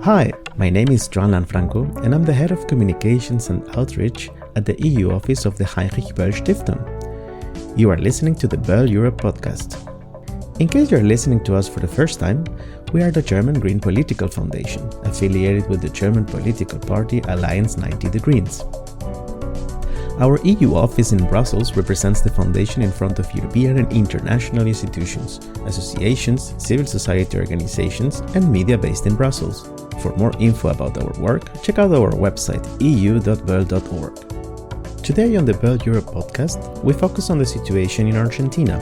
Hi, my name is Joan Lanfranco and I'm the Head of Communications and Outreach at the EU office of the Heinrich-Böll-Stiftung. You are listening to the Böll Europe podcast. In case you're listening to us for the first time, we are the German Green Political Foundation, affiliated with the German political party Alliance 90 the Greens. Our EU office in Brussels represents the foundation in front of European and international institutions, associations, civil society organizations, and media based in Brussels. For more info about our work, check out our website eu.böll.org. Today on the Böll Europe podcast, we focus on the situation in Argentina,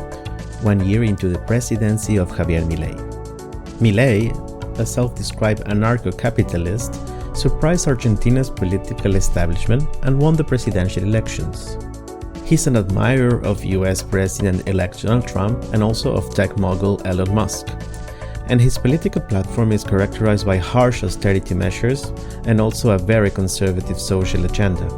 1 year into the presidency of Javier Milei. Milei, a self-described anarcho-capitalist, surprised Argentina's political establishment and won the presidential elections. He's an admirer of US President-elect Donald Trump and also of tech mogul Elon Musk. And his political platform is characterized by harsh austerity measures and also a very conservative social agenda.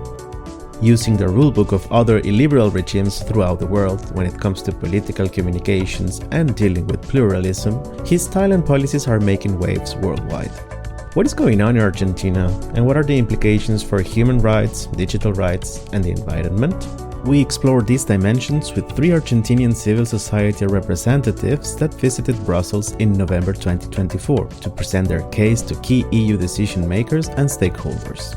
Using the rulebook of other illiberal regimes throughout the world when it comes to political communications and dealing with pluralism, his style and policies are making waves worldwide. What is going on in Argentina, and what are the implications for human rights, digital rights, and the environment? We explore these dimensions with 3 Argentinian civil society representatives that visited Brussels in November 2024 to present their case to key EU decision makers and stakeholders.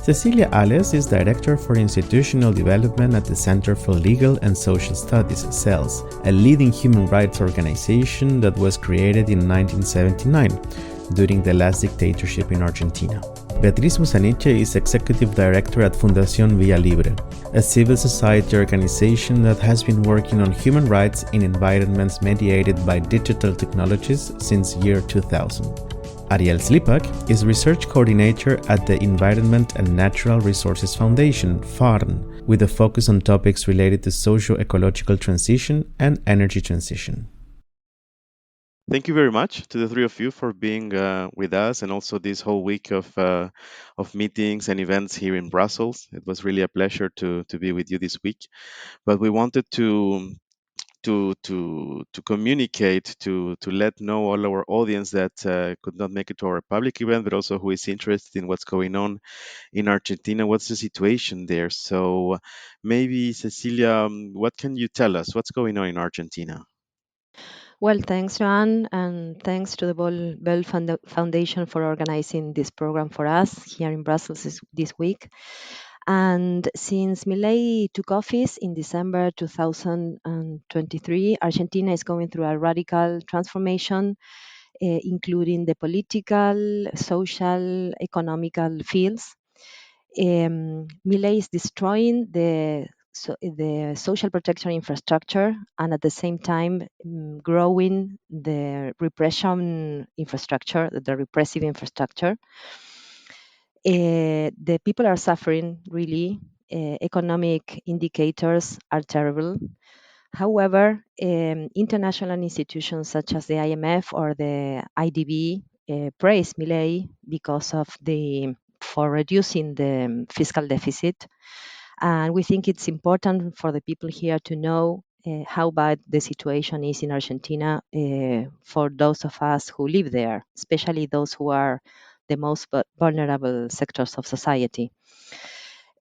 Cecilia Ales is Director for Institutional Development at the Center for Legal and Social Studies, CELS, a leading human rights organization that was created in 1979 during the last dictatorship in Argentina. Beatriz Musaniche is Executive Director at Fundación Vía Libre, a civil society organization that has been working on human rights in environments mediated by digital technologies since year 2000. Ariel Slipak is Research Coordinator at the Environment and Natural Resources Foundation, FARN, with a focus on topics related to socio-ecological transition and energy transition. Thank you very much to the 3 of you for being with us, and also this whole week of meetings and events here in Brussels. It was really a pleasure to be with you this week. But we wanted to communicate, to let know all our audience that could not make it to our public event, but also who is interested in what's going on in Argentina. What's the situation there? So maybe Cecilia, what can you tell us? What's going on in Argentina? Well, thanks, Joan, and thanks to the Bell Foundation for organizing this program for us here in Brussels this week. And since Milei took office in December 2023, Argentina is going through a radical transformation, including the political, social, economical fields. Milei is destroying the social protection infrastructure and at the same time growing the repression infrastructure, the repressive infrastructure. The people are suffering, really. Economic indicators are terrible. However, international institutions such as the IMF or the IDB praise Milei because of for reducing the fiscal deficit. And we think it's important for the people here to know how bad the situation is in Argentina for those of us who live there, especially those who are the most vulnerable sectors of society.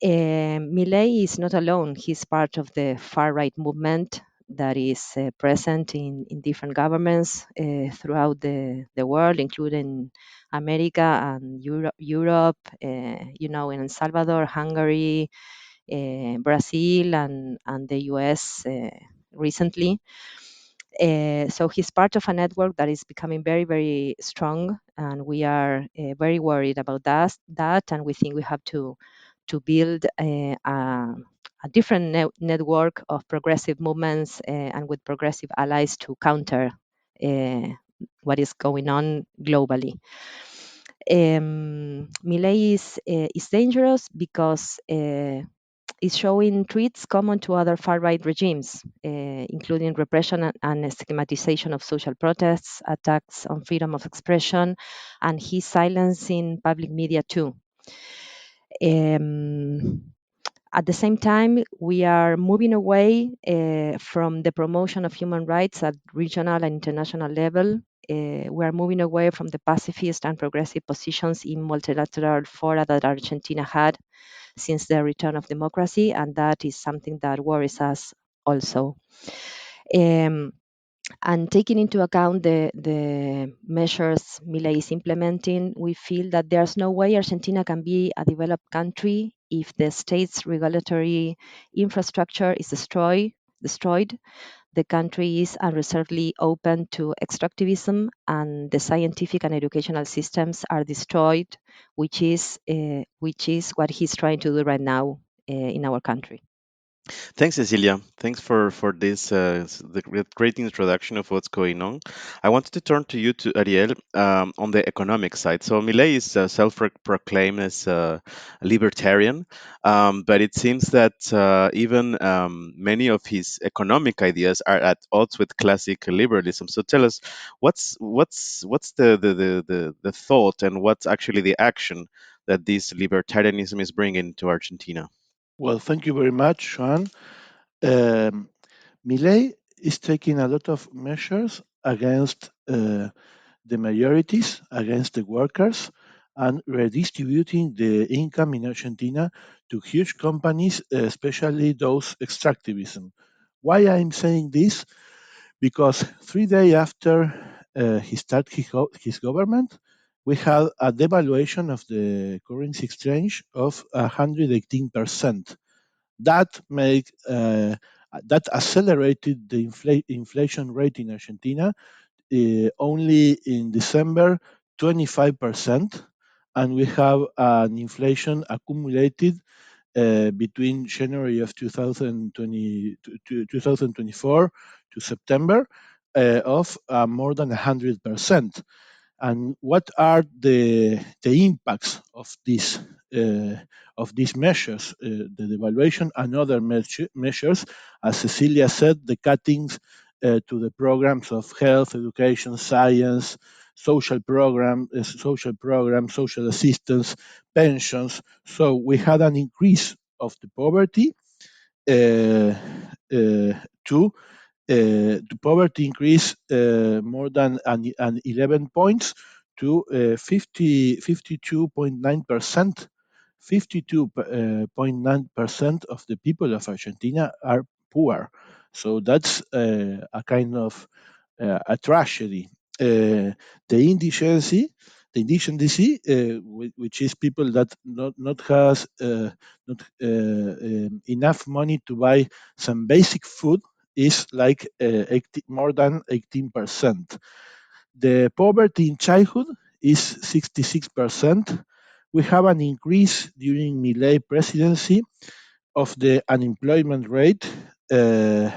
Milei is not alone. He's part of the far-right movement that is present in different governments throughout the world, including America and Europe, in El Salvador, Hungary, Brazil, and the US recently. So he's part of a network that is becoming very, very strong, and we are very worried about that, and we think we have to build a different network of progressive movements and with progressive allies to counter what is going on globally. Milei is dangerous because it's showing traits common to other far-right regimes, including repression and stigmatization of social protests, attacks on freedom of expression, and his silence in public media too. At the same time, we are moving away from the promotion of human rights at regional and international level we are moving away from the pacifist and progressive positions in multilateral fora that Argentina had since the return of democracy, and that is something that worries us also. Um, and taking into account the measures Milei is implementing, we feel that there's no way Argentina can be a developed country if the state's regulatory infrastructure is destroyed. The country is unreservedly open to extractivism, and the scientific and educational systems are destroyed, which is what he's trying to do right now in our country. Thanks, Cecilia. Thanks for this the great introduction of what's going on. I wanted to turn to you, to Ariel, on the economic side. So Milei is self-proclaimed as a libertarian, but it seems that even many of his economic ideas are at odds with classic liberalism. So tell us, what's the thought, and what's actually the action that this libertarianism is bringing to Argentina? Well, thank you very much, Joan. Um, Milei is taking a lot of measures against the majorities, against the workers, and redistributing the income in Argentina to huge companies, especially those extractivism. Why I'm saying this? Because 3 days after he started his government, we had a devaluation of the currency exchange of 118%. That make that accelerated the inflation rate in Argentina only in December 25%, and we have an inflation accumulated between January of 2020 to 2024 to September of more than 100%. And what are the impacts of these measures, the devaluation and other measures? As Cecilia said, the cuttings to the programs of health, education, science, social assistance, pensions. So we had an increase of the poverty uh, to the poverty increased more than an 11 points to 52.9%. 52.9% of the people of Argentina are poor. So that's a kind of a tragedy. The indigency, which is people that not has not enough money to buy some basic food, is like more than 18%. The poverty in childhood is 66%. We have an increase during Milei presidency of the unemployment rate to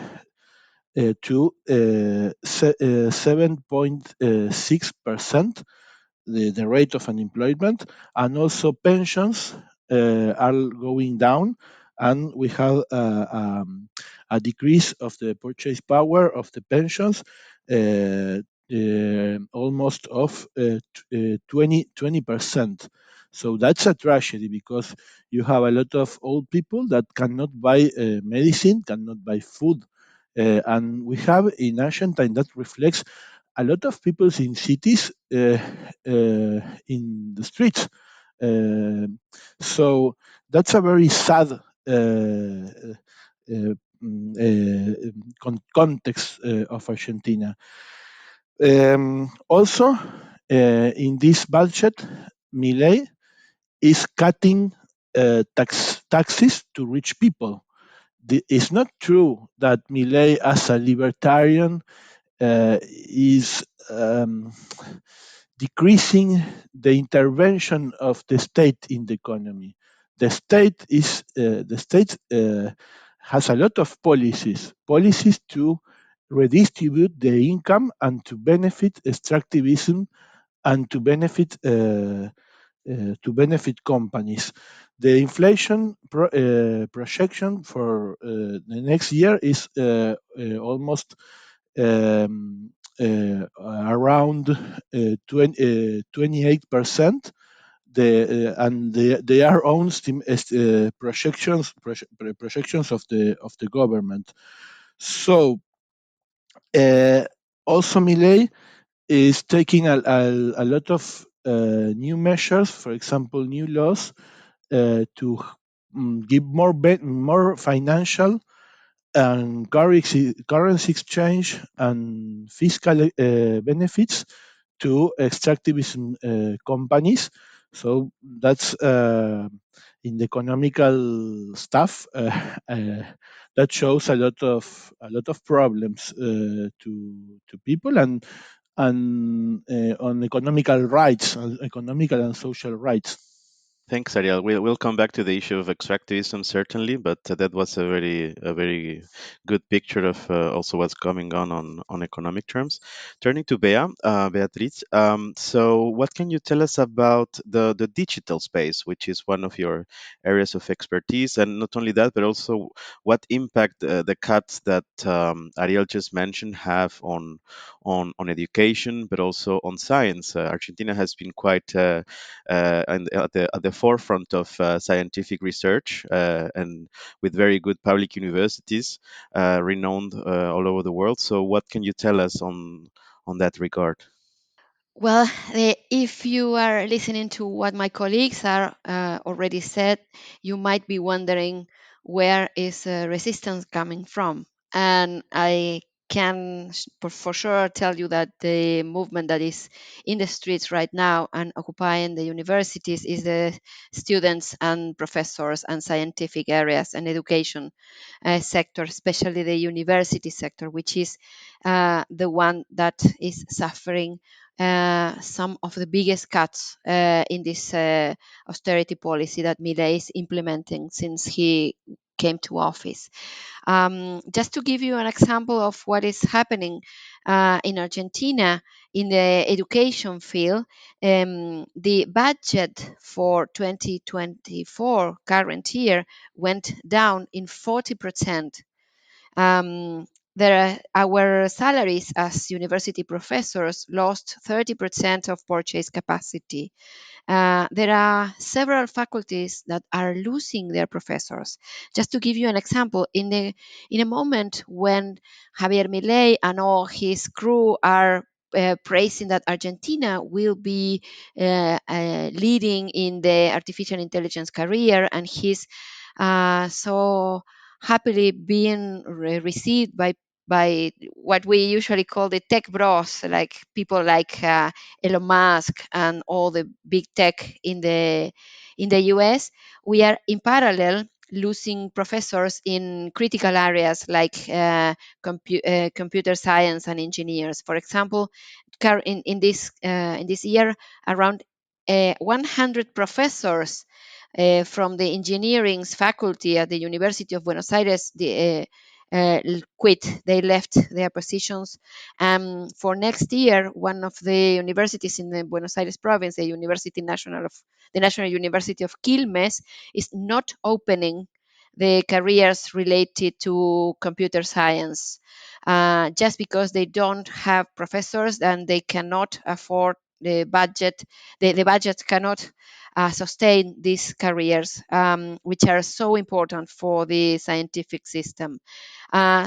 7.6%, the rate of unemployment, and also pensions are going down, and we have a decrease of the purchase power of the pensions, almost of 20%. So that's a tragedy, because you have a lot of old people that cannot buy medicine, cannot buy food. And we have in Argentina that reflects a lot of people in cities in the streets. Uh, so that's a very sad context of Argentina. Also, in this budget, Milei is cutting taxes to rich people. It's not true that Milei, as a libertarian, is decreasing the intervention of the state in the economy. The state has a lot of policies to redistribute the income and to benefit extractivism and to benefit companies. The inflation projection for the next year is almost around 28%. They are own projections of the government. So also Milei is taking a lot of new measures, for example, new laws to give more financial and currency exchange and fiscal benefits to extractivism companies. So that's in the economical stuff that shows a lot of problems to people and on economical rights, economical and social rights. Thanks, Ariel. We'll come back to the issue of extractivism certainly, but that was a very good picture of also what's going on economic terms. Turning to Beatriz. So, what can you tell us about the digital space, which is one of your areas of expertise, and not only that, but also what impact the cuts that Ariel just mentioned have on education, but also on science. Argentina has been quite and at the forefront of scientific research and with very good public universities renowned all over the world. So, what can you tell us on that regard? Well, if you are listening to what my colleagues are already said, you might be wondering where is resistance coming from. And I can for sure tell you that the movement that is in the streets right now and occupying the universities is the students and professors and scientific areas and education sector, especially the university sector, which is the one that is suffering some of the biggest cuts in this austerity policy that Milei is implementing since he came to office. Just to give you an example of what is happening in Argentina in the education field, the budget for 2024 current year went down in 40%. Our salaries as university professors lost 30% of purchase capacity. There are several faculties that are losing their professors. Just to give you an example, in a moment when Javier Milei and all his crew are praising that Argentina will be leading in the artificial intelligence career, and he's so happily being received by what we usually call the tech bros, like people like Elon Musk and all the big tech in the US. We are in parallel losing professors in critical areas like computer science and engineers. For example, in this year, around 100 professors from the engineering faculty at the University of Buenos Aires quit. They left their positions. For next year, one of the universities in the Buenos Aires province, the National University of Quilmes, is not opening the careers related to computer science just because they don't have professors and they cannot afford the budget. The budget cannot sustain these careers, which are so important for the scientific system.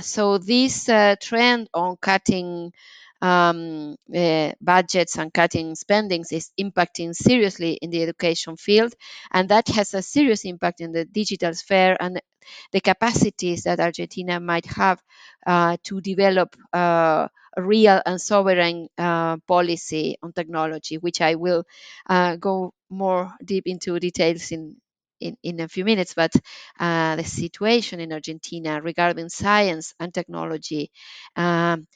So this trend on cutting budgets and cutting spendings is impacting seriously in the education field, and that has a serious impact in the digital sphere and the capacities that Argentina might have to develop a real and sovereign policy on technology, which I will go more deep into details in a few minutes. But the situation in Argentina regarding science and technology, um,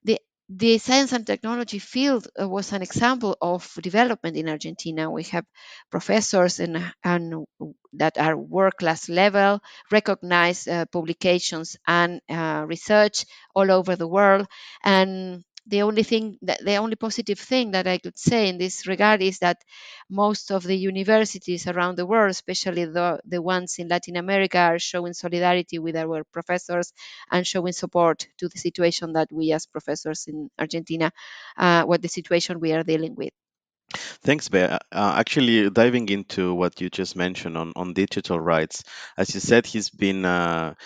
the the science and technology field was an example of development in Argentina. We have professors and that are world class level, recognized publications and research all over the world. And the only positive thing that I could say in this regard is that most of the universities around the world, especially the ones in Latin America, are showing solidarity with our professors and showing support to the situation that we as professors in Argentina, what the situation we are dealing with. Thanks, Bea. Actually, diving into what you just mentioned on digital rights, as you said, Milei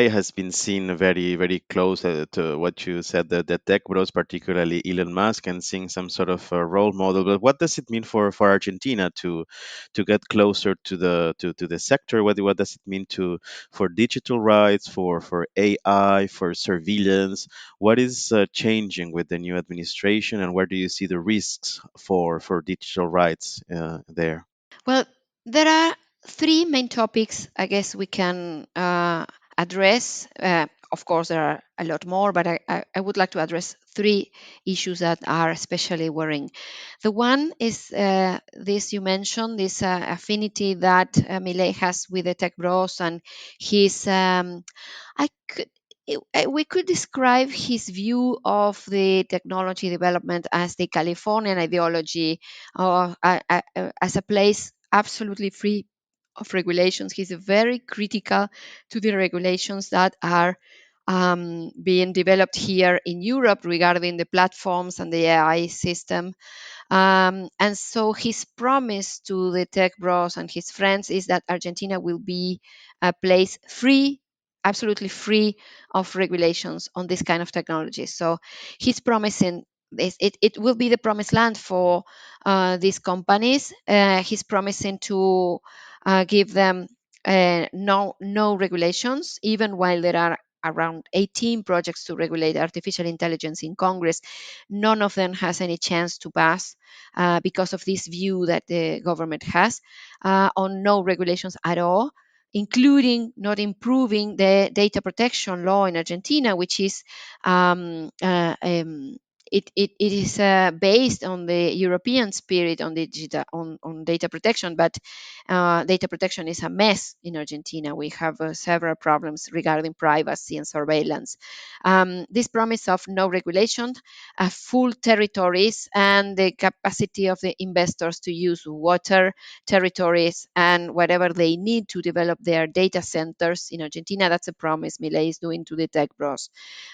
has been seen very, very close to what you said, the tech bros, particularly Elon Musk, and seeing some sort of role model. But what does it mean for Argentina to get closer to the sector? What does it mean for digital rights, for AI, for surveillance? What is changing with the new administration, and where do you see the risks for digital rights there? Well, there are three main topics I guess we can address. Of course, there are a lot more, but I would like to address three issues that are especially worrying. The one is this you mentioned, this affinity that Millet has with the tech bros and his, I could. We could describe his view of the technology development as the Californian ideology, as a place absolutely free of regulations. He's very critical to the regulations that are being developed here in Europe regarding the platforms and the AI system. And so his promise to the tech bros and his friends is that Argentina will be a place free, absolutely free of regulations on this kind of technology. So he's promising this, it will be the promised land for these companies. He's promising to give them no regulations, even while there are around 18 projects to regulate artificial intelligence in Congress. None of them has any chance to pass because of this view that the government has on no regulations at all, including not improving the data protection law in Argentina, which is um, uh, um, it is based on the European spirit on on data protection, but data protection is a mess in Argentina. We have several problems regarding privacy and surveillance. This promise of no regulation, full territories, and the capacity of the investors to use water, territories, and whatever they need to develop their data centers in Argentina. That's a promise Milei is doing to the tech bros.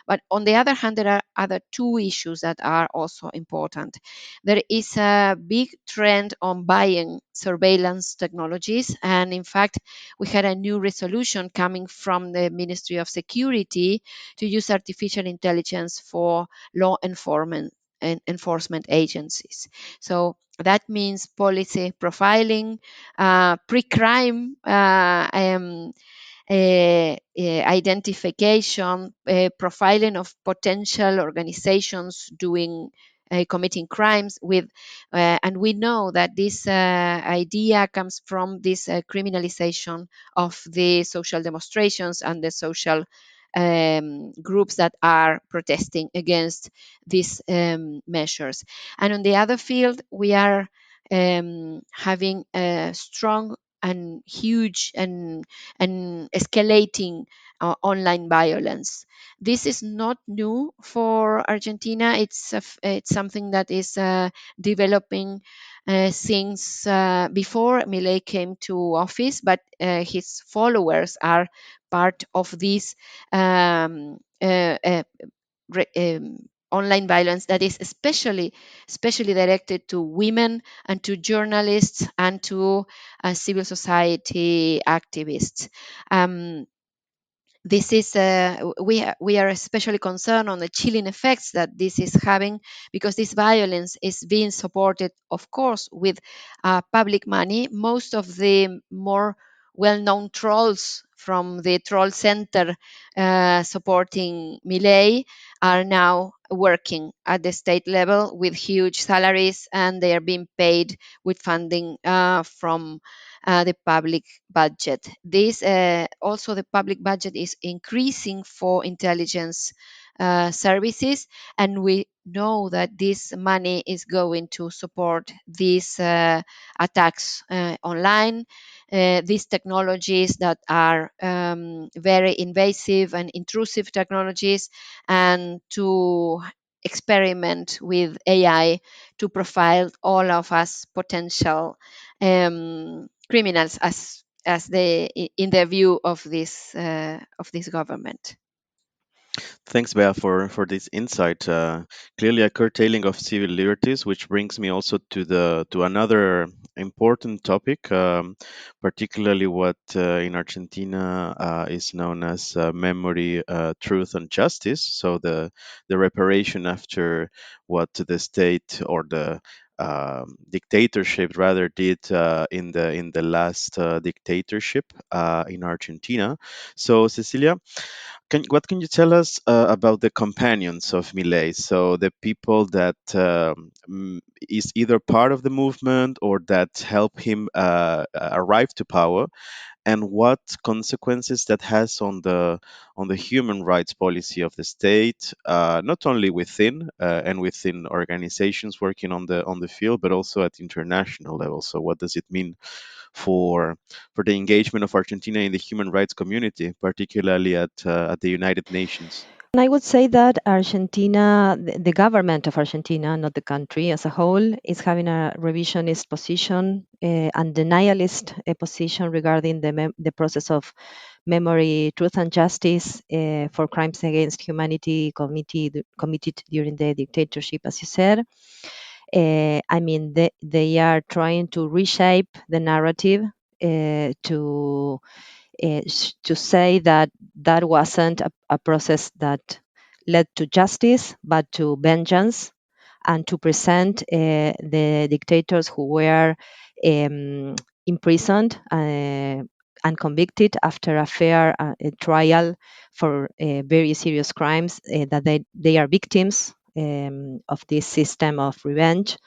But on the other hand, there are other two issues that are also important. There is a big trend on buying surveillance technologies. And in fact, we had a new resolution coming from the Ministry of Security to use artificial intelligence for law enforcement and enforcement agencies. So that means policy profiling, pre-crime identification, profiling of potential organizations doing committing crimes with, and we know that this idea comes from this criminalization of the social demonstrations and the social groups that are protesting against these measures. And on the other field, we are having a strong and huge and escalating online violence. This is not new for Argentina. It's something that is developing since before Milei came to office, but his followers are part of this um, uh, uh, online violence that is especially directed to women and to journalists and to civil society activists. Um, this is we are especially concerned on the chilling effects that this is having, because this violence is being supported, of course, with public money. Most of the more well-known trolls from the troll center supporting Milei are now working at the state level with huge salaries, and they are being paid with funding from the public budget. This also the public budget is increasing for intelligence services, and we know that this money is going to support these attacks online. These technologies that are very invasive and intrusive technologies, and to experiment with AI to profile all of us potential criminals as they in the view of this government. Thanks, Bea, for this insight. Clearly, a curtailing of civil liberties, which brings me also to another important topic, particularly what in Argentina is known as memory, truth, and justice. So the reparation after what the state or the dictatorship rather did in the last dictatorship in Argentina. So, Cecilia, what can you tell us about the companions of Millet? So the people that is either part of the movement or that help him arrive to power, and what consequences that has on the human rights policy of the state, not only within and within organizations working on the field, but also at international level. So what does it mean for the engagement of Argentina in the human rights community, particularly at the United Nations? And I would say that Argentina, the government of Argentina, not the country as a whole, is having a revisionist position and denialist position regarding the process of memory, truth, and justice for crimes against humanity committed during the dictatorship, as you said. I mean, they are trying to reshape the narrative to say that that wasn't a process that led to justice, but to vengeance, and to present the dictators who were um, imprisoned and convicted after a fair trial for very serious crimes, that they are victims of this system of revenge.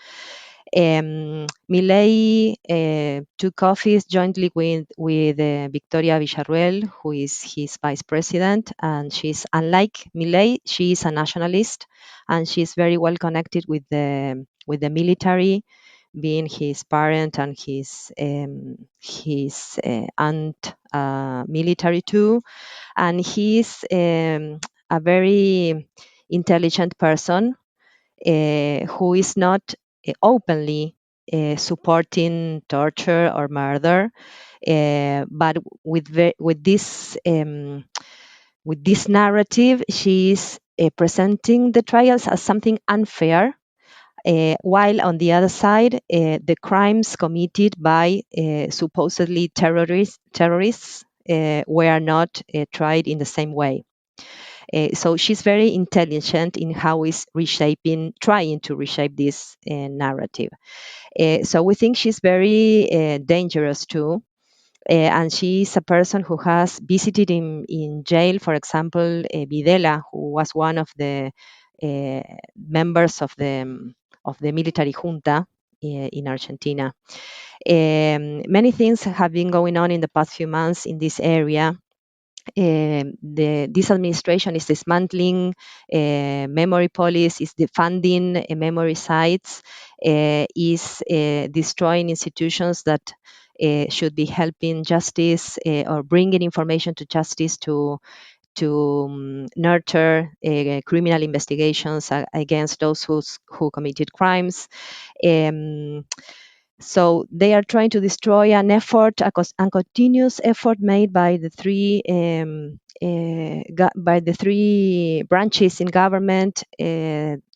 Milei took office jointly with Victoria Villarruel, who is his vice president, and she's, unlike Milei, she is a nationalist, and she's very well connected with the military, being his parent and his aunt military too, and he's a very intelligent person who is not openly supporting torture or murder, but with this narrative, she is presenting the trials as something unfair. While on the other side, the crimes committed by supposedly terrorists were not tried in the same way. So she's very intelligent in how is trying to reshape this narrative. So we think she's very dangerous too. And she is a person who has visited in jail, for example, Videla, who was one of the members of the military junta in Argentina. Many things have been going on in the past few months in this area. This administration is dismantling memory police, is defunding memory sites, is destroying institutions that should be helping justice or bringing information to justice to nurture criminal investigations against those who committed crimes. Um, so they are trying to destroy an effort, a continuous effort made by the three branches in government: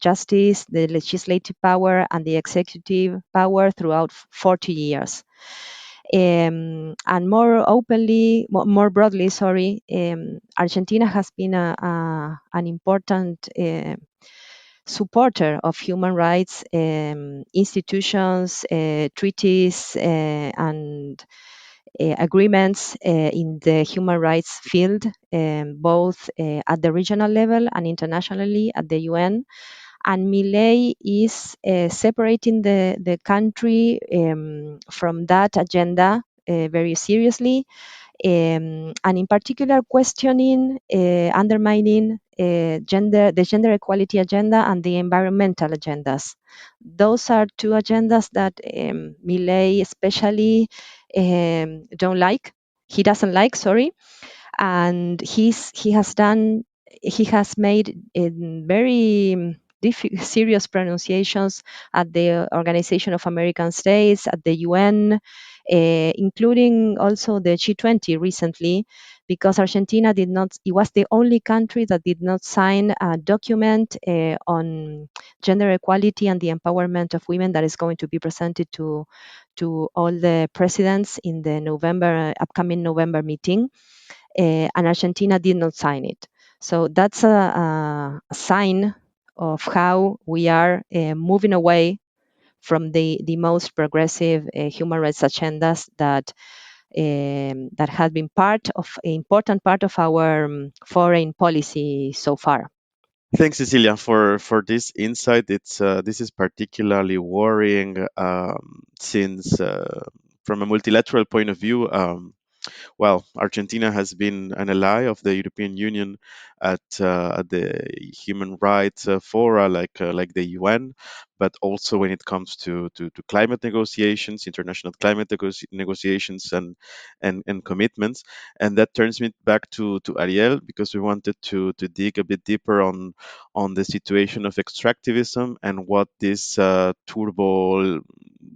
justice, the legislative power, and the executive power throughout 40 years. And more openly, more broadly, sorry, Argentina has been an important supporter of human rights institutions, treaties, and agreements in the human rights field, both at the regional level and internationally at the UN. And Milei is separating the country from that agenda very seriously, and in particular questioning, undermining the gender equality agenda and the environmental agendas. Those are two agendas that Milei especially don't like. He doesn't like, sorry, and he has made very serious pronunciations at the Organization of American States, at the UN, including also the G20 recently, because Argentina did not, it was the only country that did not sign a document on gender equality and the empowerment of women that is going to be presented to all the presidents in the upcoming November meeting. And Argentina did not sign it. So that's a sign of how we are moving away from the most progressive human rights agendas that have been an important part of our foreign policy so far. Thanks, Cecilia, for this insight. This is particularly worrying since, from a multilateral point of view, well, Argentina has been an ally of the European Union at the human rights fora, like the UN, but also when it comes to climate negotiations, international climate negotiations, and commitments. And that turns me back to Ariel, because we wanted to dig a bit deeper on the situation of extractivism and what this turbo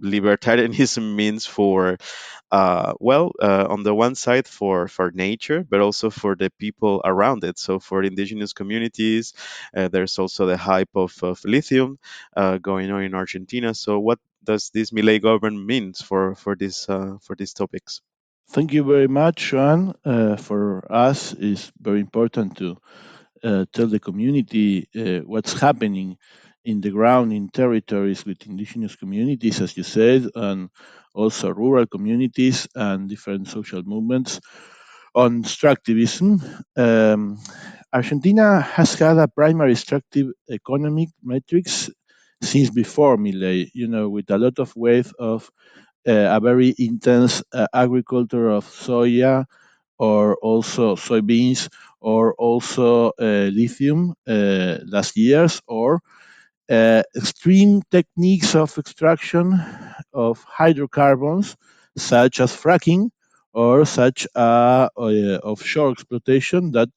libertarianism means for on the one side for nature, but also for the people around it. So for indigenous communities, there's also the hype of lithium going on in Argentina. So what does this Milei government means for these topics? Thank you very much, Joan. For us, it's very important to tell the community what's happening in the ground in territories with indigenous communities, as you said, and also rural communities and different social movements on extractivism. Argentina has had a primary extractive economic metrics since before Milei, with a lot of weight of a very intense agriculture of soya or also soybeans or also lithium last years, or extreme techniques of extraction of hydrocarbons such as fracking or such offshore exploitation that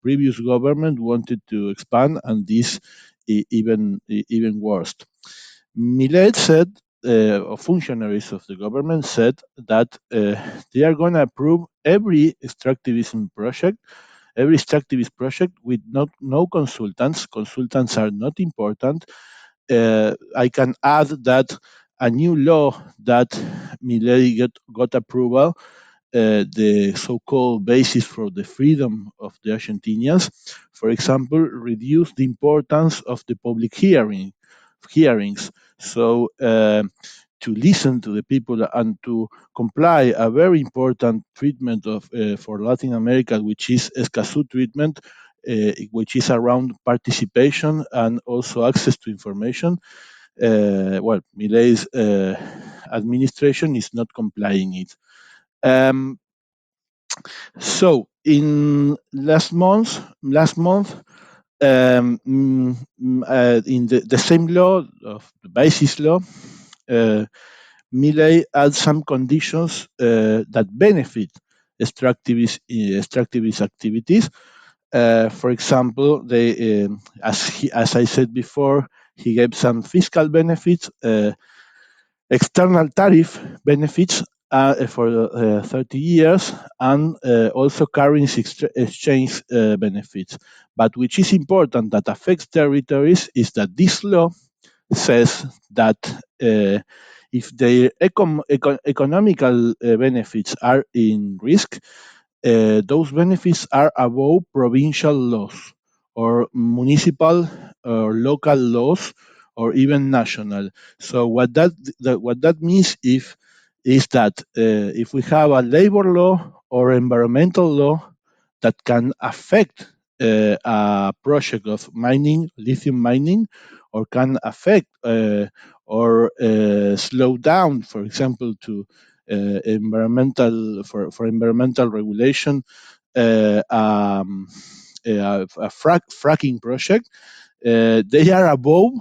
previous government wanted to expand, and this even worse. Millet said, or functionaries of the government said that they are going to approve every extractivist project with no consultants. Consultants are not important. I can add that a new law that Millet got approval, the so-called basis for the freedom of the Argentinians, for example, reduce the importance of the public hearings. So to listen to the people and to comply a very important treatment of for Latin America, which is Escazú treatment, which is around participation and also access to information. Milei's administration is not complying it. So in last month, in the same law of the basis law, Milei adds some conditions that benefit extractivist activities. For example, as I said before, he gave some fiscal benefits, external tariff benefits for 30 years, and also currency exchange benefits. But which is important that affects territories is that this law says that if the economical benefits are in risk, those benefits are above provincial laws or municipal or local laws or even national. So what that means is that if we have a labor law or environmental law that can affect a project of mining, lithium mining, or can affect or slow down, for example, to for environmental regulation, a fracking project, they are above.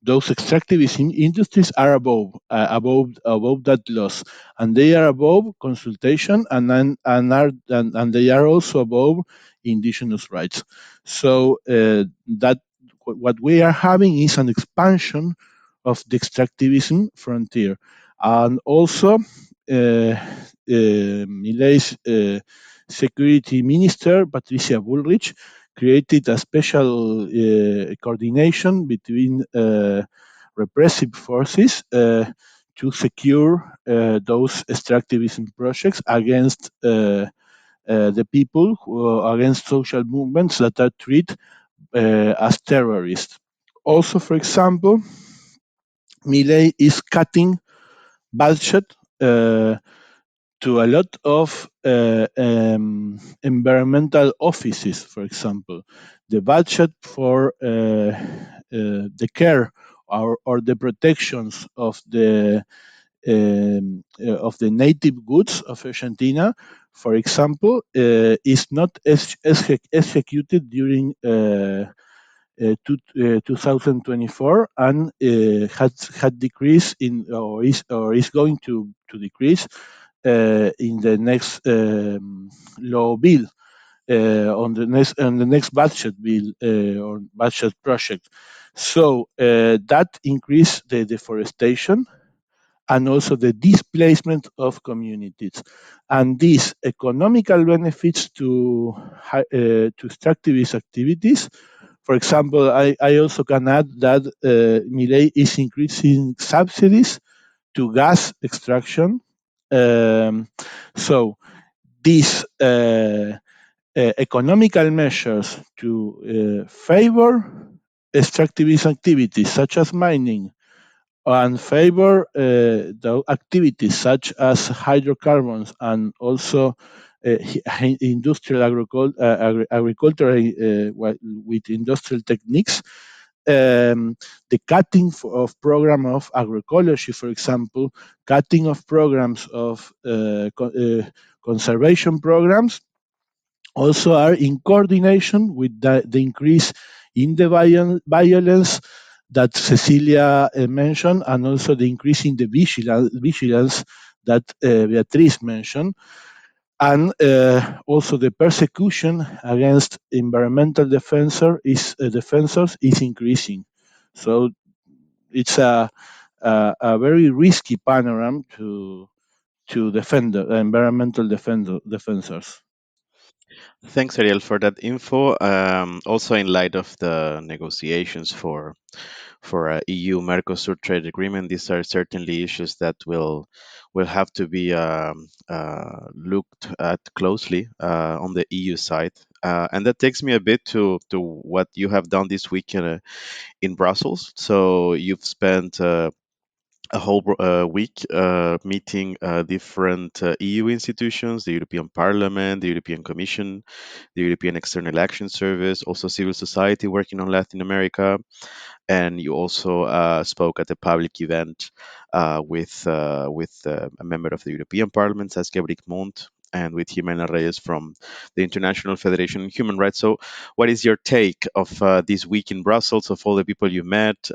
Those extractivist industries are above that loss, and they are above consultation, and they are also above indigenous rights. So that what we are having is an expansion of the extractivism frontier, and also Milei's security minister, Patricia Bullrich, created a special coordination between repressive forces to secure those extractivism projects against the people, against social movements that are treated as terrorists. Also, for example, Milei is cutting budget to a lot of environmental offices, for example. The budget for the care or the protections of the native goods of Argentina, for example, is not executed during 2024 and had decreased in or is going to decrease in the next law bill on the next budget bill or budget project. So that increased the deforestation and also the displacement of communities. And these economical benefits to extractivist activities. For example, I also can add that Milei is increasing subsidies to gas extraction. So these economical measures to favor extractivist activities such as mining and favor the activities such as hydrocarbons and also industrial agriculture with industrial techniques. The cutting of program of agroecology, for example, cutting of programs of conservation programs also are in coordination with the increase in the violence that Cecilia mentioned, and also the increase in the vigilance that Beatriz mentioned, and also the persecution against environmental defensors is increasing. So it's a very risky panorama to defend the environmental defensors. Thanks, Ariel, for that info. Also, in light of the negotiations for a EU Mercosur trade agreement, these are certainly issues that will have to be looked at closely on the EU side. And that takes me a bit to what you have done this week in Brussels. So you've spent a whole week meeting different EU institutions, the European Parliament, the European Commission, the European External Action Service, also civil society working on Latin America. And you also spoke at a public event with a member of the European Parliament, Saskia Brikmont, and with Jimena Reyes from the International Federation on Human Rights. So, what is your take of this week in Brussels, of all the people you met,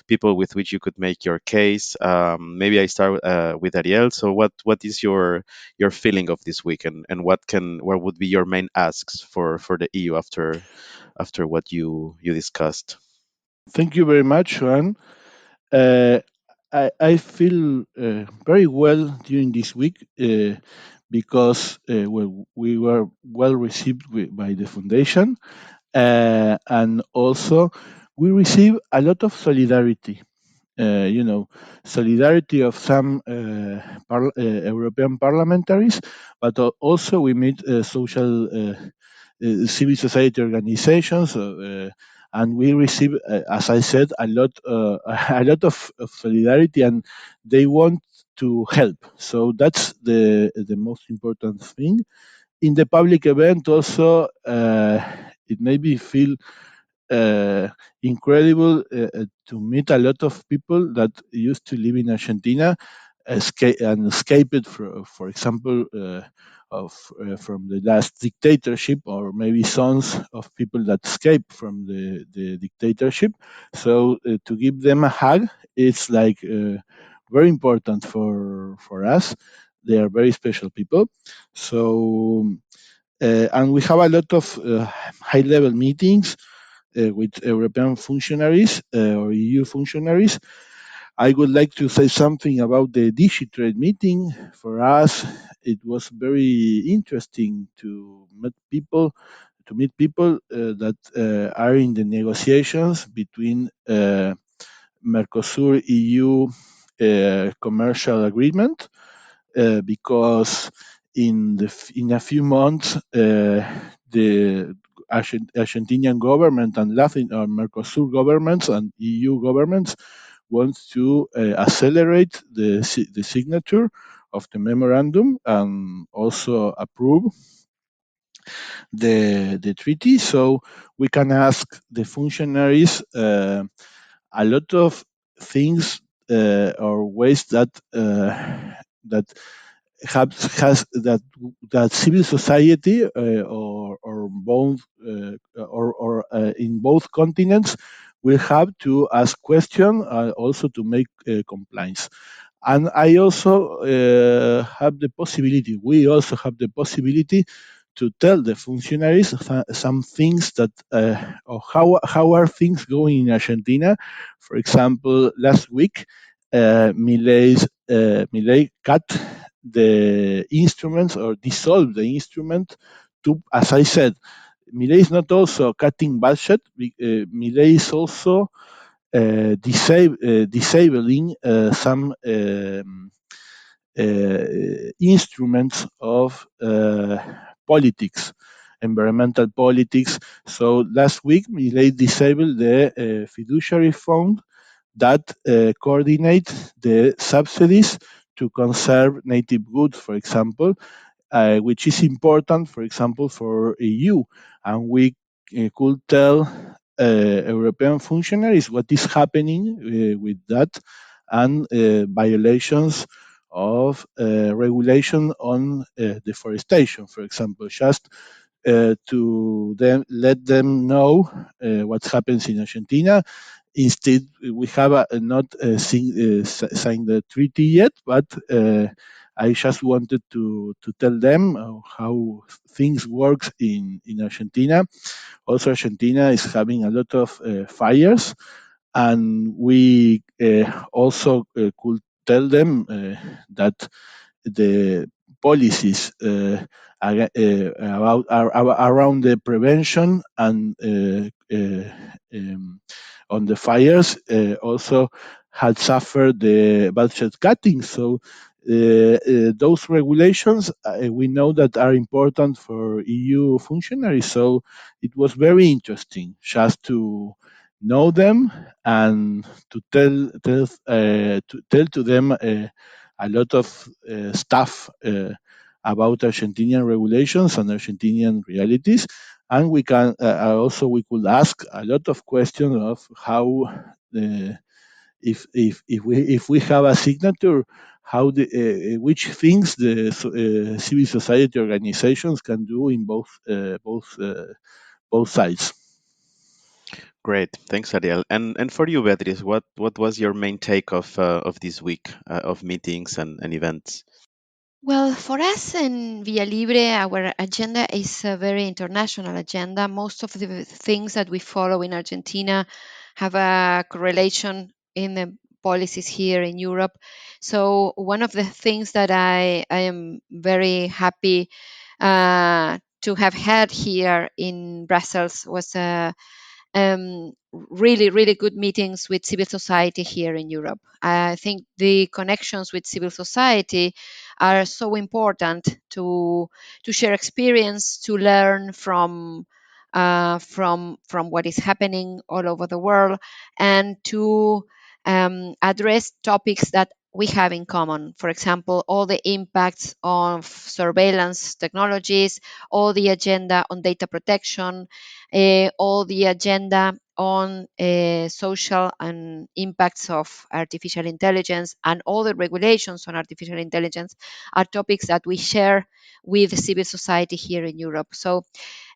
people with which you could make your case? Maybe I start with Ariel. So, what is your feeling of this week, and what would be your main asks for the EU after what you discussed? Thank you very much, Joan. Uh, I feel very well during this week because we were well received by the foundation, and also we received a lot of solidarity. Solidarity of some European parliamentaries, but also we meet social civil society organizations, and we receive, as I said, a lot a lot of solidarity, and they want to help. So that's the most important thing. In the public event, also, it made me feel incredible to meet a lot of people that used to live in Argentina escaped, for example, from the last dictatorship, or maybe sons of people that escaped from the dictatorship. So to give them a hug, it's like very important for us. They are very special people. So and we have a lot of high level meetings with European functionaries or EU functionaries. I would like to say something about the DigiTrade meeting. For us, it was very interesting to meet people that are in the negotiations between Mercosur EU commercial agreement, because in a few months the Argentinian government and Latin or Mercosur governments and EU governments wants to accelerate the signature of the memorandum and also approve the treaty. So we can ask the functionaries a lot of things or ways that that civil society or both in both continents will have to ask questions, also to make compliance. And I also have the possibility. We also have the possibility to tell the functionaries some things that or how are things going in Argentina. For example, last week, Milei cut the instruments or dissolved the instrument to, as I said, Milei is not also cutting budget. Milei is also disabling some instruments of politics, environmental politics. So last week, Milei disabled the fiduciary fund that coordinate the subsidies to conserve native goods, for example, which is important, for example, for EU. And we could tell European functionaries what is happening with that and violations of regulation on deforestation, for example, just to them let them know what happens in Argentina. Instead, we have not signed the treaty yet, but I just wanted to tell them how things work in Argentina. Also, Argentina is having a lot of fires, and we also could tell them that the policies around the prevention and on the fires also had suffered the budget cutting. So those regulations we know that are important for EU functionaries. So it was very interesting just to know them and to tell to them a lot of stuff about Argentinian regulations and Argentinian realities. And we can also we could ask a lot of questions of how if we have a signature, how which things the civil society organizations can do in both sides. Great, thanks, Ariel. And for you, Beatriz, what was your main take of this week of meetings and events? Well, for us in Via Libre, our agenda is a very international agenda. Most of the things that we follow in Argentina have a correlation in the policies here in Europe. So, one of the things that I am very happy to have had here in Brussels was really, really good meetings with civil society here in Europe. I think the connections with civil society are so important to share experience, to learn from what is happening all over the world, and to address topics that we have in common. For example, all the impacts of surveillance technologies, all the agenda on data protection, all the agenda on social and impacts of artificial intelligence, and all the regulations on artificial intelligence are topics that we share with civil society here in Europe. So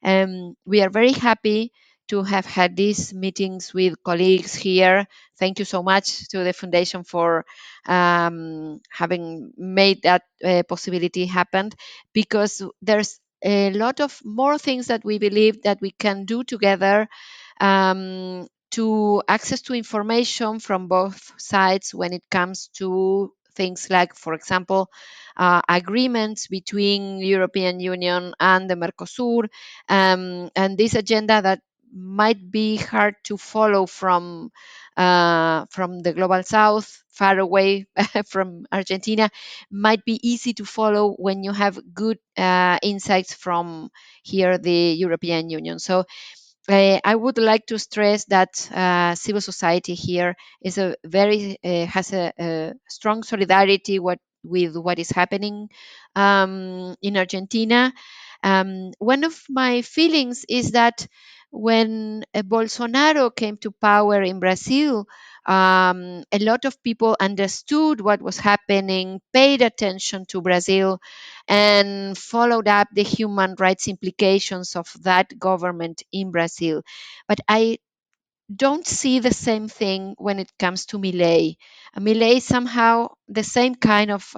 we are very happy to have had these meetings with colleagues here. Thank you so much to the Foundation for having made that possibility happen, because there's a lot of more things that we believe that we can do together to access to information from both sides when it comes to things like, for example, agreements between European Union and the Mercosur, and this agenda that might be hard to follow from the global south, far away from Argentina, might be easy to follow when you have good insights from here, the European Union. So I would like to stress that civil society here is a very has a strong solidarity with what is happening in Argentina. One of my feelings is that when Bolsonaro came to power in Brazil, a lot of people understood what was happening, paid attention to Brazil, and followed up the human rights implications of that government in Brazil. But I don't see the same thing when it comes to Milei. Milei is somehow the same kind of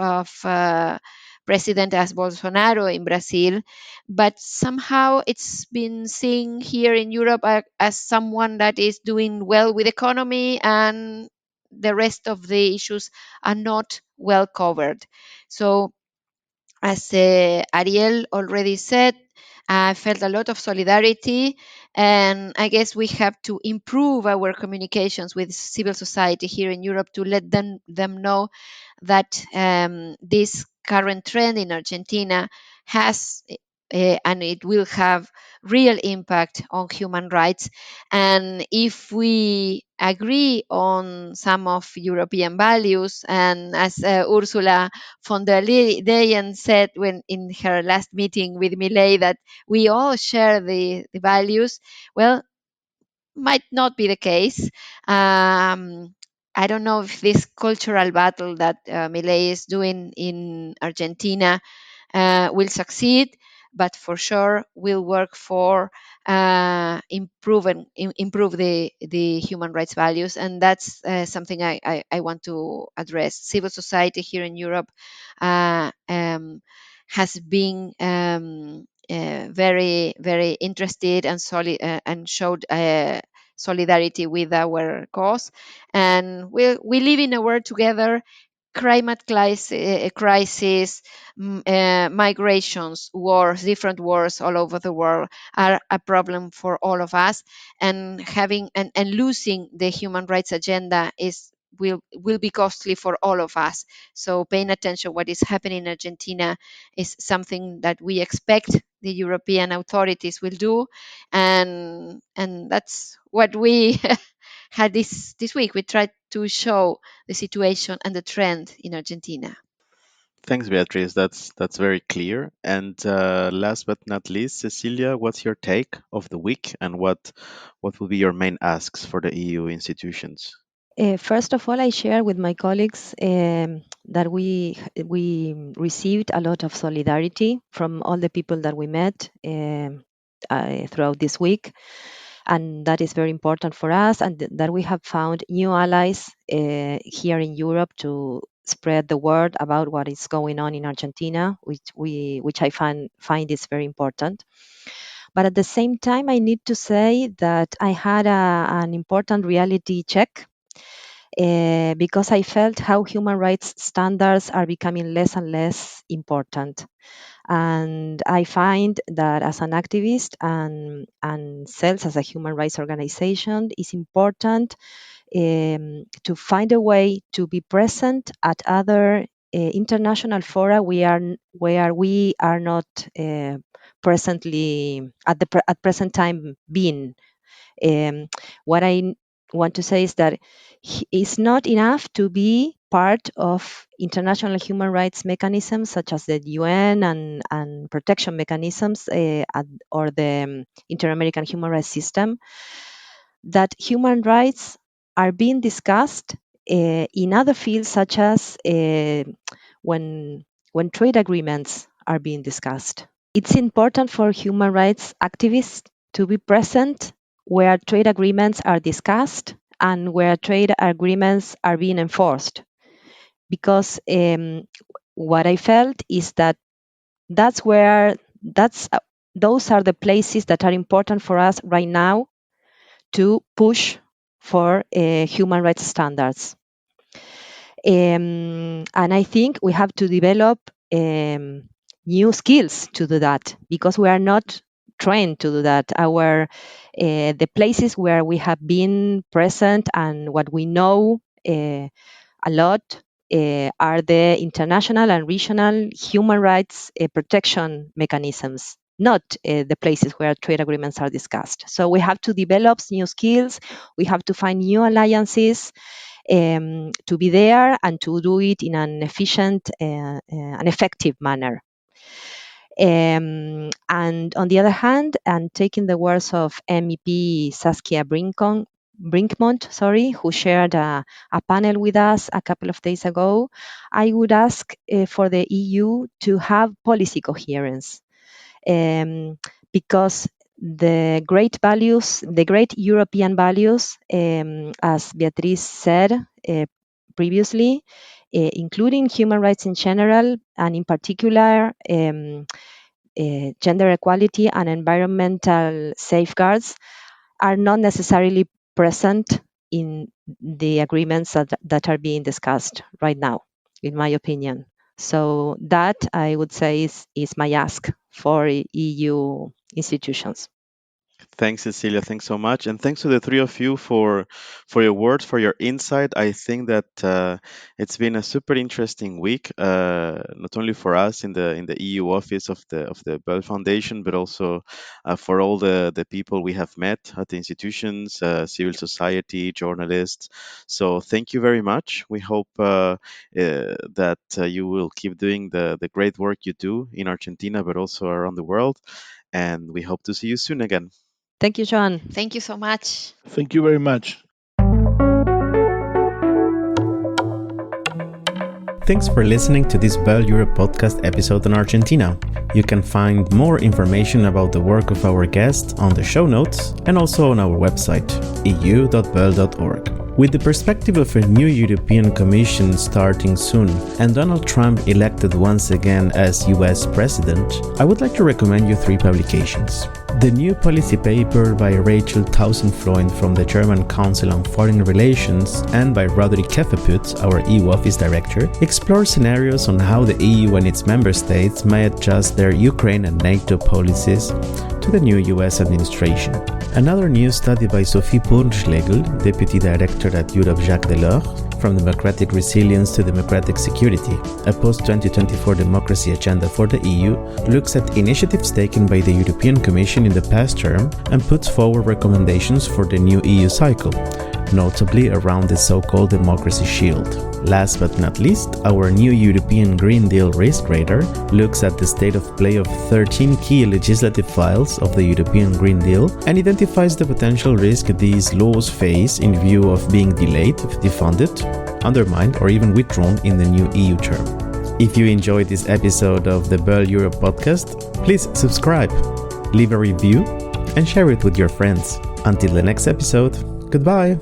president as Bolsonaro in Brazil, but somehow it's been seen here in Europe as someone that is doing well with economy, and the rest of the issues are not well covered. So as Ariel already said, I felt a lot of solidarity, and I guess we have to improve our communications with civil society here in Europe to let them know that this current trend in Argentina has and it will have real impact on human rights. And if we agree on some of European values, and as Ursula von der Leyen said when in her last meeting with Milei, that we all share the values, well, might not be the case. I don't know if this cultural battle that Milei is doing in Argentina will succeed, but for sure will work for improve the human rights values, and that's something I want to address. Civil society here in Europe has been very interested and solid and showed solidarity with our cause, and we live in a world together. Climate crisis, migrations, wars, different wars all over the world are a problem for all of us, and having and losing the human rights agenda will be costly for all of us. So paying attention what is happening in Argentina is something that we expect the European authorities will do, and that's what we had this week. We tried to show the situation and the trend in Argentina. Thanks, Beatrice. That's very clear. And last but not least, Cecilia, what's your take of the week, and what will be your main asks for the EU institutions? First of all, I share with my colleagues that we received a lot of solidarity from all the people that we met throughout this week, and that is very important for us, and that we have found new allies here in Europe to spread the word about what is going on in Argentina, which I find is very important. But at the same time, I need to say that I had an important reality check because I felt how human rights standards are becoming less and less important. And I find that as an activist and CELS as a human rights organization, it's important to find a way to be present at other international fora where we are not presently at present time being. What I want to say is that it's not enough to be part of international human rights mechanisms such as the UN and protection mechanisms or the Inter-American Human Rights System, that human rights are being discussed in other fields such as when trade agreements are being discussed. It's important for human rights activists to be present where trade agreements are discussed and where trade agreements are being enforced. Because what I felt is that that's where those are the places that are important for us right now to push for human rights standards. And I think we have to develop new skills to do that, because we are not trained to do that. The places where we have been present and what we know a lot are the international and regional human rights protection mechanisms, not the places where trade agreements are discussed. So we have to develop new skills. We have to find new alliances to be there and to do it in an efficient and effective manner. And on the other hand, and taking the words of MEP Saskia Brinkmont, who shared a panel with us a couple of days ago, I would ask for the EU to have policy coherence, because the great European values, as Beatriz said previously, including human rights in general, and in particular gender equality and environmental safeguards, are not necessarily present in the agreements that are being discussed right now, in my opinion. So that, I would say, is my ask for EU institutions. Thanks, Cecilia. Thanks so much, and thanks to the three of you for your words, for your insight. I think that it's been a super interesting week, not only for us in the EU office of the Böll Foundation, but also for all the people we have met at the institutions, civil society, journalists. So thank you very much. We hope that you will keep doing the great work you do in Argentina, but also around the world. And we hope to see you soon again. Thank you, Joan. Thank you so much. Thank you very much. Thanks for listening to this Böll Europe podcast episode on Argentina. You can find more information about the work of our guests on the show notes and also on our website, eu.böll.org. With the perspective of a new European Commission starting soon and Donald Trump elected once again as US President, I would like to recommend you 3 publications. The new policy paper by Rachel Tausenfreund from the German Council on Foreign Relations and by Roderick Kefeput, our EU Office Director, explores scenarios on how the EU and its member states may adjust their Ukraine and NATO policies to the new US administration. Another new study by Sophie Purnschlegel, Deputy Director at Europe Jacques Delors, From Democratic Resilience to Democratic Security, a post-2024 democracy agenda for the EU, looks at initiatives taken by the European Commission in the past term and puts forward recommendations for the new EU cycle, notably around the so-called Democracy Shield. Last but not least, our new European Green Deal Risk Radar looks at the state of play of 13 key legislative files of the European Green Deal and identifies the potential risk these laws face in view of being delayed, defunded, undermined, or even withdrawn in the new EU term. If you enjoyed this episode of the Böll Europe podcast, please subscribe, leave a review, and share it with your friends. Until the next episode, goodbye!